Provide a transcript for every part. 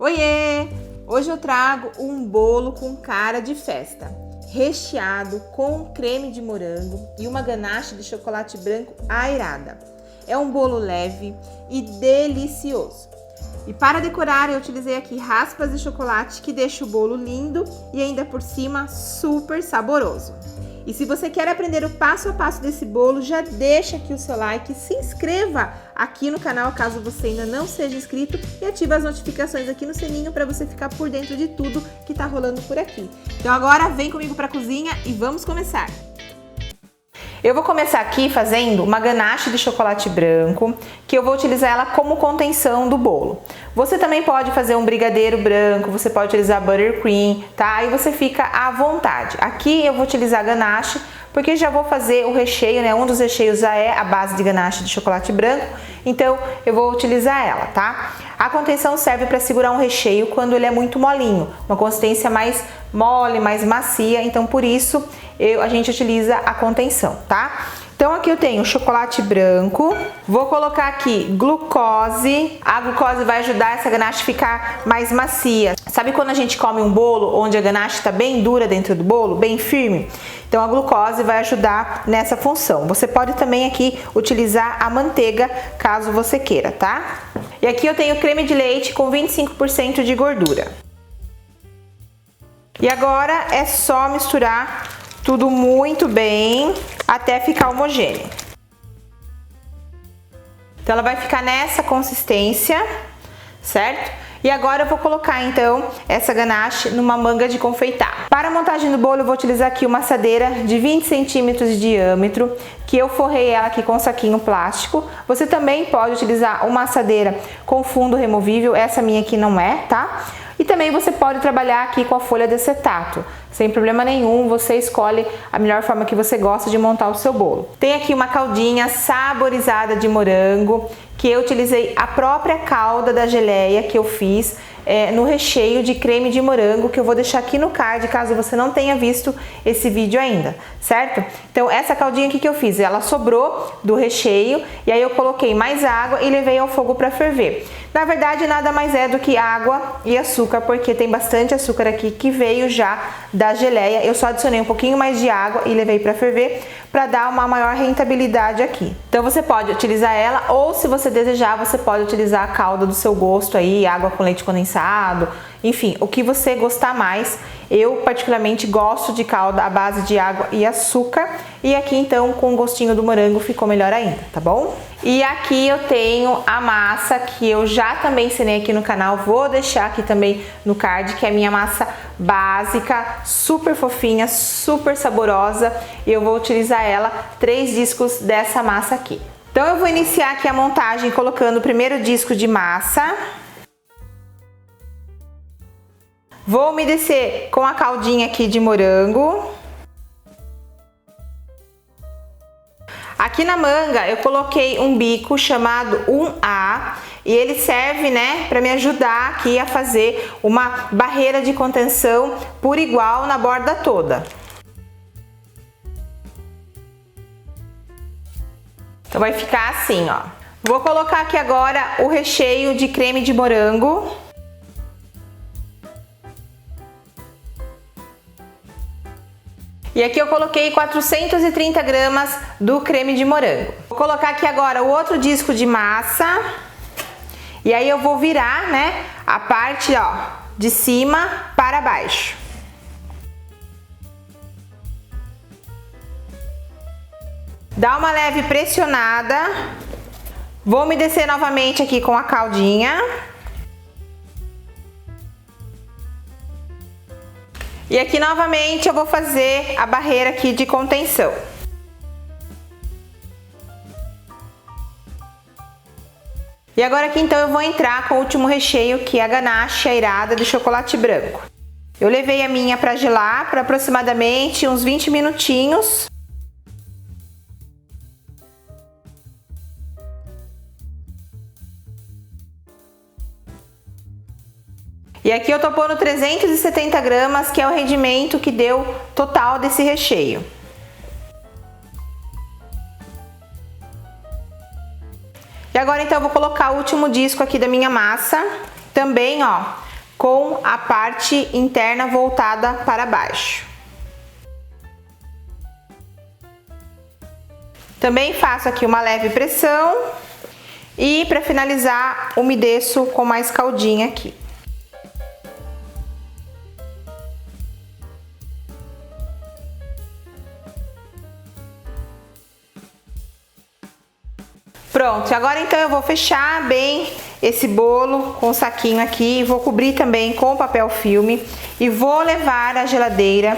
Oiê! Hoje eu trago um bolo com cara de festa, recheado com creme de morango e uma ganache de chocolate branco aerada. É um bolo leve e delicioso. E para decorar eu utilizei aqui raspas de chocolate que deixa o bolo lindo e ainda por cima super saboroso. E se você quer aprender o passo a passo desse bolo, já deixa aqui o seu like, se inscreva aqui no canal caso você ainda não seja inscrito e ative as notificações aqui no sininho para você ficar por dentro de tudo que tá rolando por aqui. Então agora vem comigo para a cozinha e vamos começar! Eu vou começar aqui fazendo uma ganache de chocolate branco, que eu vou utilizar ela como contenção do bolo. Você também pode fazer um brigadeiro branco, você pode utilizar buttercream, tá? Aí você fica à vontade. Aqui eu vou utilizar ganache, porque já vou fazer o recheio, né? Um dos recheios já é a base de ganache de chocolate branco, então eu vou utilizar ela, tá? A contenção serve para segurar um recheio quando ele é muito molinho, uma consistência mais mole, mais macia, então por isso a gente utiliza a contenção, tá? Então aqui eu tenho chocolate branco, vou colocar aqui glucose, a glucose vai ajudar essa ganache a ficar mais macia. Sabe quando a gente come um bolo onde a ganache está bem dura dentro do bolo, bem firme? Então a glucose vai ajudar nessa função. Você pode também aqui utilizar a manteiga, caso você queira, tá? E aqui eu tenho creme de leite com 25% de gordura. E agora é só misturar tudo muito bem até ficar homogêneo. Então ela vai ficar nessa consistência, certo? E agora eu vou colocar então essa ganache numa manga de confeitar. Para a montagem do bolo eu vou utilizar aqui uma assadeira de 20 centímetros de diâmetro, que eu forrei ela aqui com um saquinho plástico. Você também pode utilizar uma assadeira com fundo removível, essa minha aqui não é, tá? E também você pode trabalhar aqui com a folha de acetato, sem problema nenhum, você escolhe a melhor forma que você gosta de montar o seu bolo. Tem aqui uma caldinha saborizada de morango, que eu utilizei a própria calda da geleia que eu fiz no recheio de creme de morango, que eu vou deixar aqui no card, caso você não tenha visto esse vídeo ainda, certo? Então essa caldinha aqui que eu fiz, ela sobrou do recheio, e aí eu coloquei mais água e levei ao fogo para ferver. Na verdade, nada mais é do que água e açúcar, porque tem bastante açúcar aqui que veio já da geleia. Eu só adicionei um pouquinho mais de água e levei para ferver, para dar uma maior rentabilidade aqui. Então você pode utilizar ela, ou se você desejar, você pode utilizar a calda do seu gosto aí, água com leite condensado, enfim, o que você gostar mais. Eu particularmente gosto de calda à base de água e açúcar, e aqui então com o gostinho do morango ficou melhor ainda, tá bom? E aqui eu tenho a massa que eu já também ensinei aqui no canal, vou deixar aqui também no card, que é a minha massa básica, super fofinha, super saborosa, e eu vou utilizar ela 3 discos dessa massa aqui. Então eu vou iniciar aqui a montagem colocando o primeiro disco de massa. Vou umedecer com a caldinha aqui de morango. Aqui na manga eu coloquei um bico chamado 1A e ele serve, né, para me ajudar aqui a fazer uma barreira de contenção por igual na borda toda. Então vai ficar assim, ó. Vou colocar aqui agora o recheio de creme de morango. E aqui eu coloquei 430 gramas do creme de morango. Vou colocar aqui agora o outro disco de massa. E aí eu vou virar, né, a parte, ó, de cima para baixo. Dá uma leve pressionada. Vou umedecer novamente aqui com a caldinha. E aqui novamente eu vou fazer a barreira aqui de contenção. E agora aqui então eu vou entrar com o último recheio, que é a ganache aerada de chocolate branco. Eu levei a minha para gelar por aproximadamente uns 20 minutinhos. E aqui eu tô pondo 370 gramas, que é o rendimento que deu total desse recheio. E agora então eu vou colocar o último disco aqui da minha massa, também ó, com a parte interna voltada para baixo. Também faço aqui uma leve pressão e para finalizar umedeço com mais caldinha aqui. Pronto, agora então eu vou fechar bem esse bolo com o saquinho aqui, vou cobrir também com papel filme e vou levar à geladeira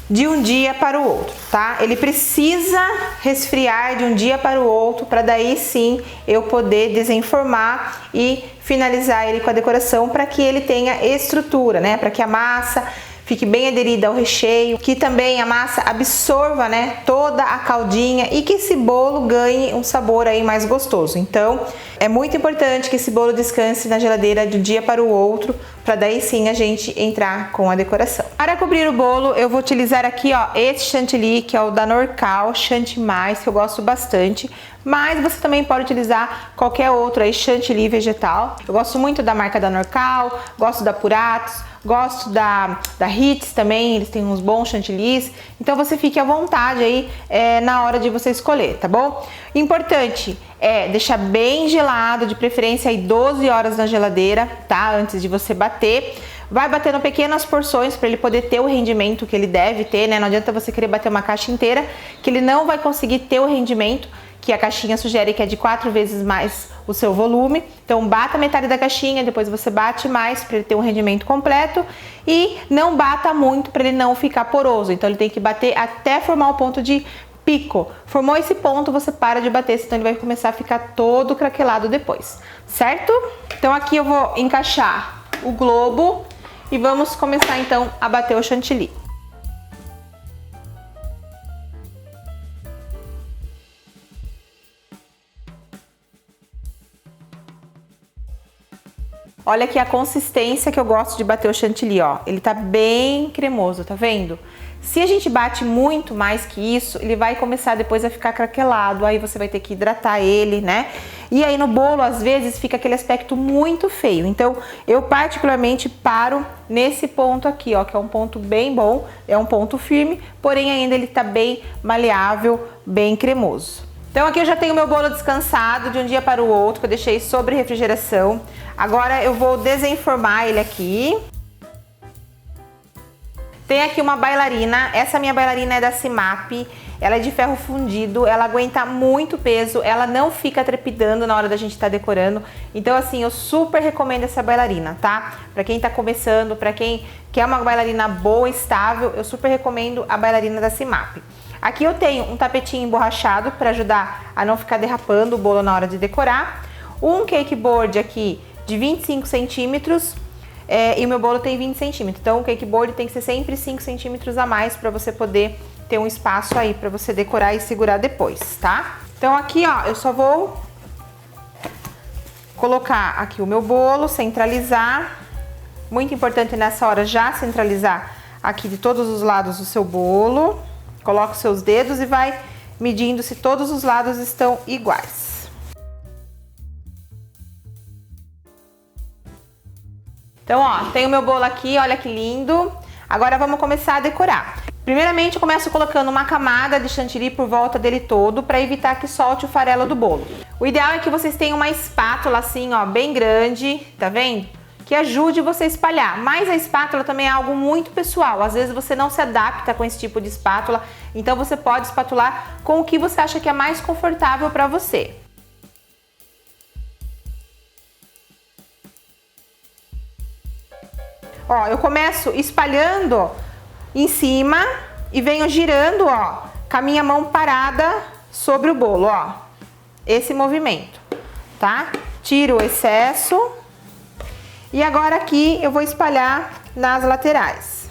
de um dia para o outro, tá? Ele precisa resfriar de um dia para o outro para daí sim eu poder desenformar e finalizar ele com a decoração para que ele tenha estrutura, né? Para que a massa fique bem aderida ao recheio, que também a massa absorva, né, toda a caldinha e que esse bolo ganhe um sabor aí mais gostoso. Então, é muito importante que esse bolo descanse na geladeira de um dia para o outro, para daí sim a gente entrar com a decoração. Para cobrir o bolo, eu vou utilizar aqui, ó, esse chantilly, que é o da Norcal, Chantimais, que eu gosto bastante. Mas você também pode utilizar qualquer outro aí, chantilly vegetal. Eu gosto muito da marca da Norcal, gosto da Puratos, gosto da Ritz também, eles têm uns bons chantillis. Então você fique à vontade aí na hora de você escolher, tá bom? Importante é deixar bem gelado, de preferência aí 12 horas na geladeira, tá? Antes de você bater. Vai batendo pequenas porções para ele poder ter o rendimento que ele deve ter, né? Não adianta você querer bater uma caixa inteira, que ele não vai conseguir ter o rendimento que a caixinha sugere, que é de 4 vezes mais o seu volume. Então bata metade da caixinha, depois você bate mais para ele ter um rendimento completo e não bata muito para ele não ficar poroso. Então ele tem que bater até formar o ponto de pico. Formou esse ponto, você para de bater, senão ele vai começar a ficar todo craquelado depois, certo? Então aqui eu vou encaixar o globo e vamos começar então a bater o chantilly. Olha aqui a consistência que eu gosto de bater o chantilly, ó. Ele tá bem cremoso, tá vendo? Se a gente bate muito mais que isso, ele vai começar depois a ficar craquelado, aí você vai ter que hidratar ele, né? E aí no bolo, às vezes, fica aquele aspecto muito feio. Então, eu particularmente paro nesse ponto aqui, ó, que é um ponto bem bom, é um ponto firme, porém ainda ele tá bem maleável, bem cremoso. Então aqui eu já tenho meu bolo descansado de um dia para o outro, que eu deixei sobre refrigeração. Agora eu vou desenformar ele aqui. Tem aqui uma bailarina, essa minha bailarina é da Cimap, ela é de ferro fundido, ela aguenta muito peso, ela não fica trepidando na hora da gente estar decorando. Então assim, eu super recomendo essa bailarina, tá? Pra quem tá começando, pra quem quer uma bailarina boa, estável, eu super recomendo a bailarina da Cimap. Aqui eu tenho um tapetinho emborrachado para ajudar a não ficar derrapando o bolo na hora de decorar. Um cake board aqui de 25 centímetros e o meu bolo tem 20 centímetros. Então o cake board tem que ser sempre 5 centímetros a mais para você poder ter um espaço aí para você decorar e segurar depois, tá? Então aqui, ó, eu só vou colocar aqui o meu bolo, centralizar. Muito importante nessa hora já centralizar aqui de todos os lados o seu bolo. Coloca os seus dedos e vai medindo se todos os lados estão iguais. Então, ó, tem o meu bolo aqui, olha que lindo. Agora vamos começar a decorar. Primeiramente, eu começo colocando uma camada de chantilly por volta dele todo para evitar que solte o farelo do bolo. O ideal é que vocês tenham uma espátula assim, ó, bem grande, tá vendo? Que ajude você a espalhar, mas a espátula também é algo muito pessoal, às vezes você não se adapta com esse tipo de espátula, então você pode espatular com o que você acha que é mais confortável para você. Ó, eu começo espalhando em cima e venho girando, ó, com a minha mão parada sobre o bolo, ó, esse movimento, tá? Tiro o excesso. E agora aqui eu vou espalhar nas laterais.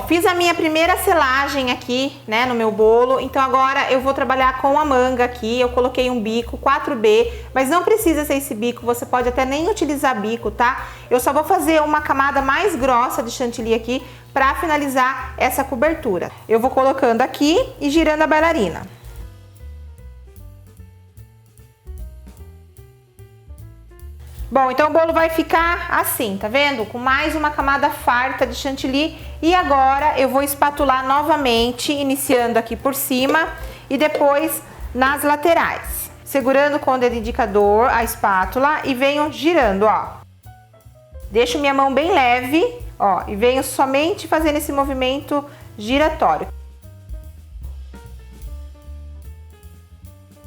Fiz a minha primeira selagem aqui, né, no meu bolo, então agora eu vou trabalhar com a manga aqui. Eu coloquei um bico 4B, mas não precisa ser esse bico, você pode até nem utilizar bico, tá? Eu só vou fazer uma camada mais grossa de chantilly aqui para finalizar essa cobertura. Eu vou colocando aqui e girando a bailarina. Bom, então o bolo vai ficar assim, tá vendo? Com mais uma camada farta de chantilly. E agora eu vou espatular novamente, iniciando aqui por cima e depois nas laterais. Segurando com o dedo indicador a espátula e venho girando, ó. Deixo minha mão bem leve, ó, e venho somente fazendo esse movimento giratório.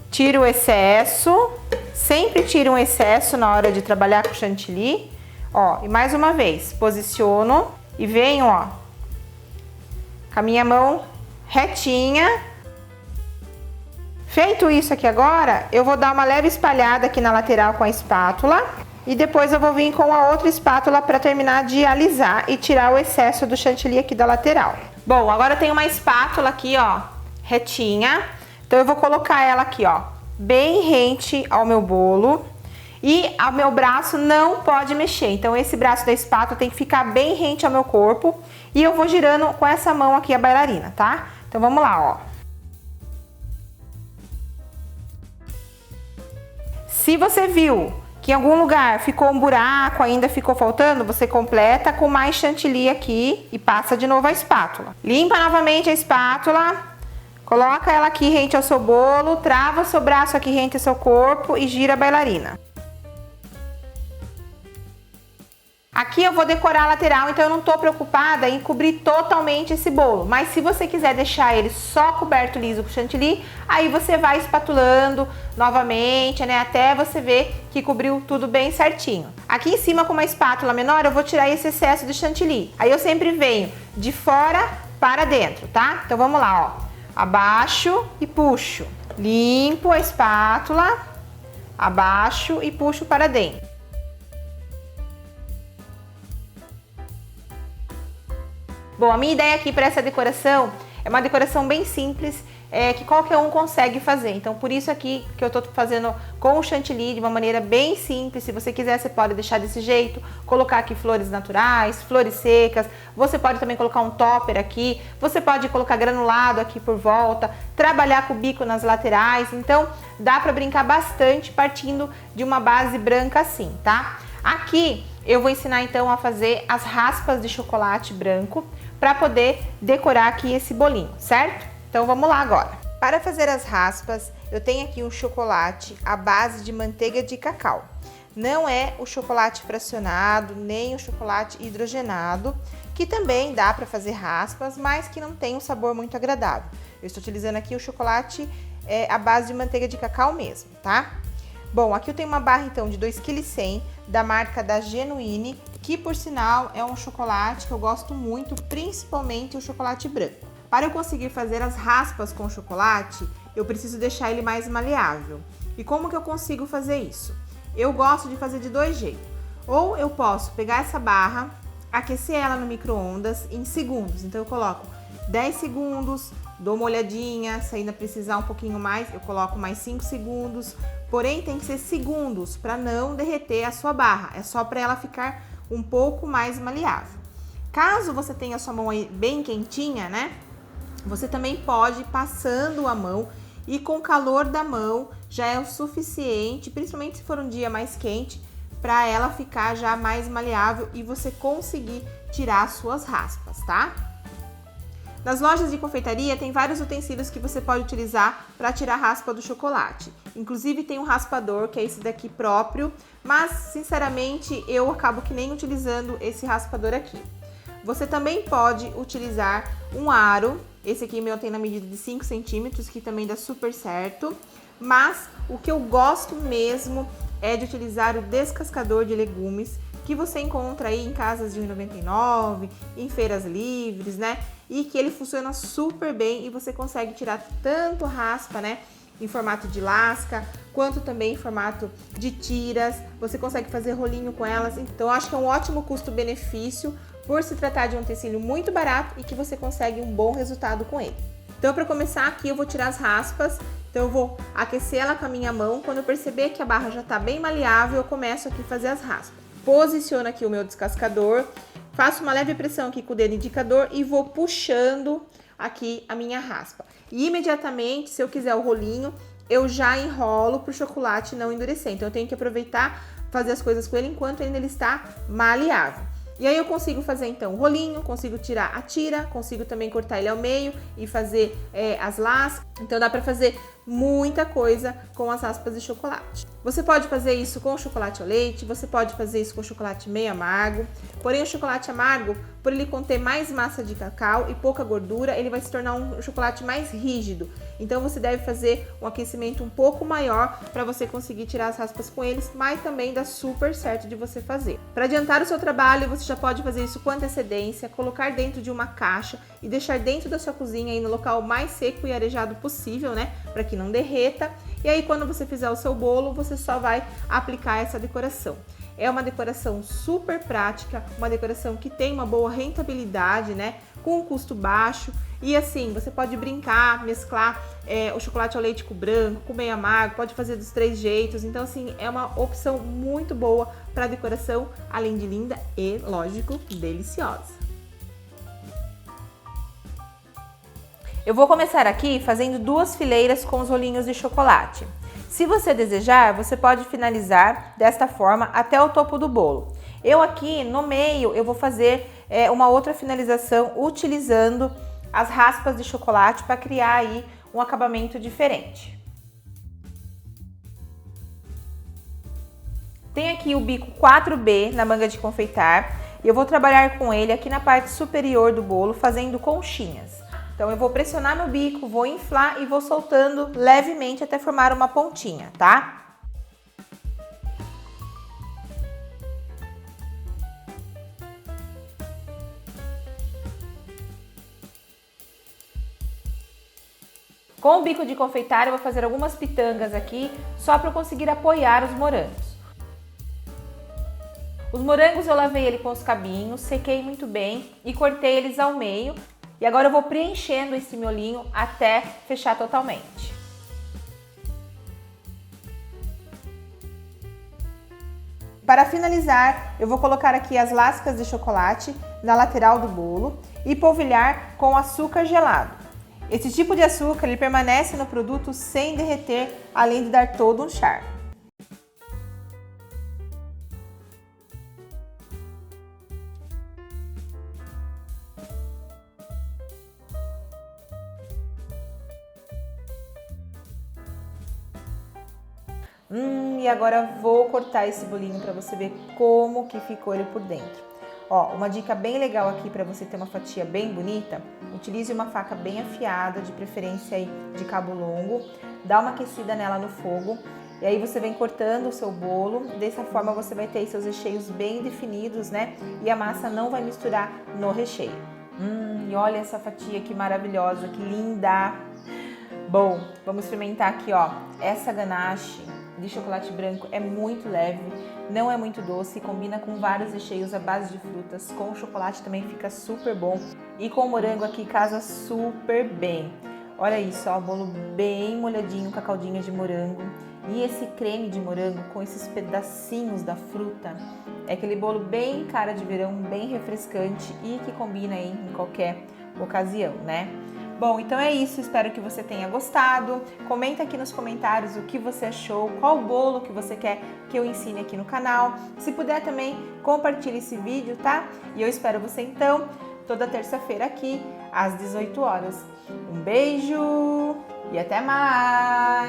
Tiro o excesso, sempre tiro um excesso na hora de trabalhar com chantilly, ó, e mais uma vez, posiciono e venho, ó, com a minha mão retinha. Feito isso aqui agora, eu vou dar uma leve espalhada aqui na lateral com a espátula e depois eu vou vir com a outra espátula para terminar de alisar e tirar o excesso do chantilly aqui da lateral. Bom, agora eu tenho uma espátula aqui, ó, retinha. Então eu vou colocar ela aqui, ó, bem rente ao meu bolo e o meu braço não pode mexer. Então esse braço da espátula tem que ficar bem rente ao meu corpo e eu vou girando com essa mão aqui a bailarina, tá? Então vamos lá, ó. Se você viu que em algum lugar ficou um buraco, ainda ficou faltando, você completa com mais chantilly aqui e passa de novo a espátula. Limpa novamente a espátula. Coloca ela aqui rente ao seu bolo, trava o seu braço aqui rente ao seu corpo e gira a bailarina. Aqui eu vou decorar a lateral, então eu não tô preocupada em cobrir totalmente esse bolo. Mas se você quiser deixar ele só coberto liso com chantilly, aí você vai espatulando novamente, né? Até você ver que cobriu tudo bem certinho. Aqui em cima com uma espátula menor eu vou tirar esse excesso de chantilly. Aí eu sempre venho de fora para dentro, tá? Então vamos lá, ó. Abaixo e puxo. Limpo a espátula, abaixo e puxo para dentro. Bom, a minha ideia aqui para essa decoração é uma decoração bem simples, que qualquer um consegue fazer. Então, por isso aqui que eu tô fazendo com o chantilly de uma maneira bem simples. Se você quiser, você pode deixar desse jeito, colocar aqui flores naturais, flores secas. Você pode também colocar um topper aqui, você pode colocar granulado aqui por volta, trabalhar com o bico nas laterais. Então, dá para brincar bastante partindo de uma base branca assim, tá? Aqui eu vou ensinar então a fazer as raspas de chocolate branco para poder decorar aqui esse bolinho, certo? Então vamos lá agora. Para fazer as raspas, eu tenho aqui um chocolate à base de manteiga de cacau. Não é o chocolate fracionado, nem o chocolate hidrogenado, que também dá para fazer raspas, mas que não tem um sabor muito agradável. Eu estou utilizando aqui o chocolate à base de manteiga de cacau mesmo, tá? Bom, aqui eu tenho uma barra então de 2,1 kg da marca da Genuine, que por sinal é um chocolate que eu gosto muito, principalmente o chocolate branco. Para eu conseguir fazer as raspas com chocolate, eu preciso deixar ele mais maleável. E como que eu consigo fazer isso? Eu gosto de fazer de dois jeitos. Ou eu posso pegar essa barra, aquecer ela no micro-ondas em segundos. Então eu coloco 10 segundos, dou uma olhadinha, se ainda precisar um pouquinho mais, eu coloco mais 5 segundos. Porém, tem que ser segundos para não derreter a sua barra. É só para ela ficar um pouco mais maleável. Caso você tenha a sua mão aí bem quentinha, né? Você também pode ir passando a mão e com o calor da mão já é o suficiente, principalmente se for um dia mais quente, para ela ficar já mais maleável e você conseguir tirar as suas raspas, tá? Nas lojas de confeitaria tem vários utensílios que você pode utilizar para tirar a raspa do chocolate. Inclusive tem um raspador, que é esse daqui próprio, mas sinceramente eu acabo que nem utilizando esse raspador aqui. Você também pode utilizar um aro. Esse aqui meu tem na medida de 5 centímetros, que também dá super certo. Mas o que eu gosto mesmo é de utilizar o descascador de legumes, que você encontra aí em casas de R$ 1,99, em feiras livres, né? E que ele funciona super bem e você consegue tirar tanto raspa, né? Em formato de lasca, quanto também em formato de tiras. Você consegue fazer rolinho com elas. Então, eu acho que é um ótimo custo-benefício por se tratar de um utensílio muito barato e que você consegue um bom resultado com ele. Então, para começar aqui, eu vou tirar as raspas. Então, eu vou aquecer ela com a minha mão. Quando eu perceber que a barra já está bem maleável, eu começo aqui a fazer as raspas. Posiciono aqui o meu descascador, Faço uma leve pressão aqui com o dedo indicador e vou puxando aqui a minha raspa. E imediatamente, se eu quiser o rolinho, eu já enrolo para o chocolate não endurecer. Então eu tenho que aproveitar, fazer as coisas com ele enquanto ainda ele está maleável. E aí eu consigo fazer então o rolinho, consigo tirar a tira, consigo também cortar ele ao meio e fazer as lascas. Então dá para fazer muita coisa com as raspas de chocolate. Você pode fazer isso com chocolate ao leite, você pode fazer isso com chocolate meio amargo. Porém o chocolate amargo, por ele conter mais massa de cacau e pouca gordura, ele vai se tornar um chocolate mais rígido. Então você deve fazer um aquecimento um pouco maior para você conseguir tirar as raspas com eles, mas também dá super certo de você fazer. Para adiantar o seu trabalho, você já pode fazer isso com antecedência, colocar dentro de uma caixa e deixar dentro da sua cozinha aí no local mais seco e arejado possível, né? Para que não derreta. E aí quando você fizer o seu bolo, você só vai aplicar essa decoração. É uma decoração super prática, uma decoração que tem uma boa rentabilidade, né? Com um custo baixo. E assim, você pode brincar, mesclar o chocolate ao leite com o branco, com o meio amargo, pode fazer dos 3 jeitos. Então assim, é uma opção muito boa para decoração, além de linda e, lógico, deliciosa. Eu vou começar aqui fazendo 2 fileiras com os rolinhos de chocolate. Se você desejar, você pode finalizar desta forma até o topo do bolo. Eu aqui no meio eu vou fazer uma outra finalização utilizando as raspas de chocolate para criar aí um acabamento diferente. Tem aqui o bico 4B na manga de confeitar e eu vou trabalhar com ele aqui na parte superior do bolo fazendo conchinhas. Então eu vou pressionar meu bico, vou inflar e vou soltando levemente até formar uma pontinha, tá? Com o bico de confeitar eu vou fazer algumas pitangas aqui, só para eu conseguir apoiar os morangos. Os morangos eu lavei ele com os cabinhos, sequei muito bem e cortei eles ao meio. E agora eu vou preenchendo esse miolinho até fechar totalmente. Para finalizar, eu vou colocar aqui as lascas de chocolate na lateral do bolo e polvilhar com açúcar gelado. Esse tipo de açúcar ele permanece no produto sem derreter, além de dar todo um charme. E agora vou cortar esse bolinho para você ver como que ficou ele por dentro. Ó, uma dica bem legal aqui para você ter uma fatia bem bonita, utilize uma faca bem afiada, de preferência aí de cabo longo, dá uma aquecida nela no fogo e aí você vem cortando o seu bolo, dessa forma você vai ter seus recheios bem definidos, né? E a massa não vai misturar no recheio. E olha essa fatia que maravilhosa, que linda! Bom, vamos experimentar aqui, ó, essa ganache de chocolate branco é muito leve, não é muito doce, combina com vários recheios à base de frutas, com o chocolate também fica super bom e com o morango aqui casa super bem. Olha isso, ó, o bolo bem molhadinho com a caldinha de morango e esse creme de morango com esses pedacinhos da fruta. É aquele bolo bem cara de verão, bem refrescante e que combina aí em qualquer ocasião, né? Bom, então é isso, espero que você tenha gostado. Comenta aqui nos comentários o que você achou, qual bolo que você quer que eu ensine aqui no canal. Se puder também, compartilhe esse vídeo, tá? E eu espero você então, toda terça-feira aqui, às 18 horas. Um beijo e até mais!